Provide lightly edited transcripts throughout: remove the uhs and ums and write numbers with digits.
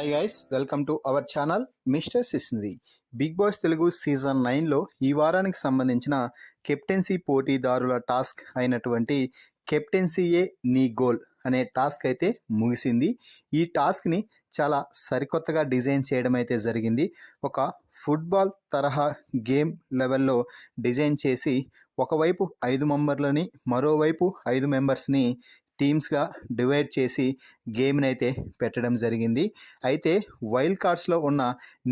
Hi guys, welcome to our channel mister Cisnery. Big boss Telugu season 9లో ఈ వారానికి సంబంధించిన కెప్టెన్సీ పోటీదారుల టాస్క్ అయినటువంటి కెప్టెన్సీయే నీ గోల్ అనే టాస్క్ అయితే ముగిసింది. ఈ టాస్క్ని చాలా సరికొత్తగా డిజైన్ చేయడం అయితే జరిగింది. ఒక ఫుట్బాల్ తరహా గేమ్ లెవెల్లో డిజైన్ చేసి ఒకవైపు 5 మెంబర్లని మరోవైపు 5 మెంబర్స్ని టీమ్స్గా డివైడ్ చేసి గేమ్ని అయితే పెట్టడం జరిగింది. అయితే వైల్డ్ కార్డ్స్లో ఉన్న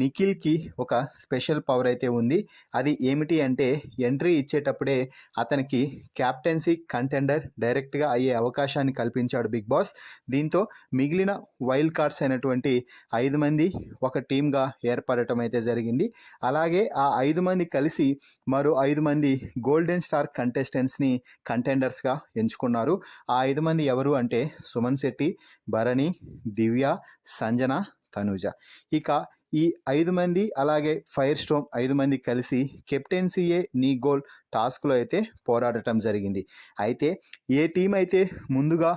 నిఖిల్కి ఒక స్పెషల్ పవర్ అయితే ఉంది. అది ఏమిటి అంటే ఎంట్రీ ఇచ్చేటప్పుడే అతనికి క్యాప్టెన్సీ కంటెండర్ డైరెక్ట్గా అయ్యే అవకాశాన్ని కల్పించాడు బిగ్ బాస్. దీంతో మిగిలిన వైల్డ్ కార్డ్స్ అయినటువంటి 5 మంది ఒక టీమ్గా ఏర్పడటం అయితే జరిగింది. అలాగే ఆ 5 మంది కలిసి మరో 5 మంది గోల్డెన్ స్టార్ కంటెస్టెంట్స్ని కంటెండర్స్గా ఎంచుకున్నారు. ఆ 5 మంది ఎవరు అంటే సుమన్ శెట్టి, భరణి, దివ్య, సంజన, తనుజ. ఇక ఈ 5 మంది అలాగే ఫైర్ స్టోమ్ 5 మంది కలిసి కెప్టెన్సీయే నీ గోల్ టాస్క్లో అయితే పోరాడటం జరిగింది. అయితే ఏ టీం అయితే ముందుగా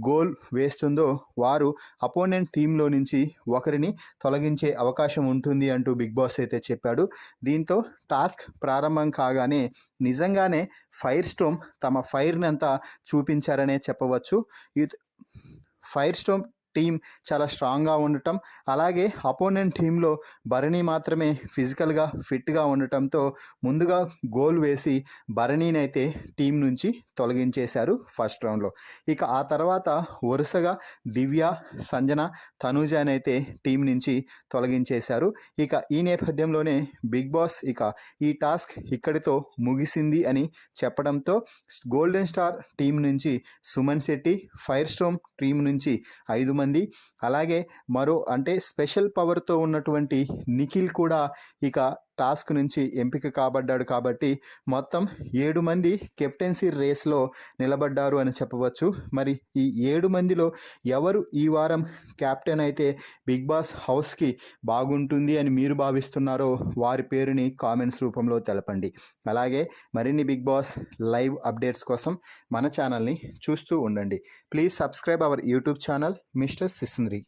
గోల్ వేస్తుందో వారు అపోనెంట్ టీంలో నుంచి ఒకరిని తొలగించే అవకాశం ఉంటుంది అంటూ బిగ్ బాస్ అయితే చెప్పాడు. దీంతో టాస్క్ ప్రారంభం కాగానే నిజంగానే ఫైర్ స్టోమ్ తమ ఫైర్ని అంతా చూపించారనే చెప్పవచ్చు. ఫైర్ స్టోమ్ టీం చాలా స్ట్రాంగ్గా ఉండటం, అలాగే అపోనెంట్ టీంలో భరణి మాత్రమే ఫిజికల్గా ఫిట్గా ఉండటంతో ముందుగా గోల్ వేసి భరణిని అయితే టీం నుంచి తొలగించేశారు ఫస్ట్ రౌండ్లో. ఇక ఆ తర్వాత వరుసగా దివ్య, సంజన, తనూజని అయితే టీం నుంచి తొలగించేశారు. ఇక ఈ నేపథ్యంలోనే బిగ్ బాస్ ఇక ఈ టాస్క్ ఇక్కడితో ముగిసింది అని చెప్పడంతో గోల్డెన్ స్టార్ టీం నుంచి Suman Shetty, fire storm team నుంచి 5 మంది, అలాగే మరో అంటే స్పెషల్ పవర్తో ఉన్నటువంటి నిఖిల్ కూడా ఇక టాస్క్ నుంచి ఎంపిక కాబడ్డాడు. కాబట్టి మొత్తం 7 మంది కెప్టెన్సీ రేస్లో నిలబడ్డారు అని చెప్పవచ్చు. మరి ఈ 7 మందిలో ఎవరు ఈ వారం కెప్టెన్ అయితే బిగ్ బాస్ హౌస్కి బాగుంటుంది అని మీరు భావిస్తున్నారో వారి పేరుని కామెంట్స్ రూపంలో తెలపండి. అలాగే మరిన్ని బిగ్ బాస్ లైవ్ అప్డేట్స్ కోసం మన ఛానల్ని చూస్తూ ఉండండి. Please subscribe our YouTube channel mister సిస్నరీ.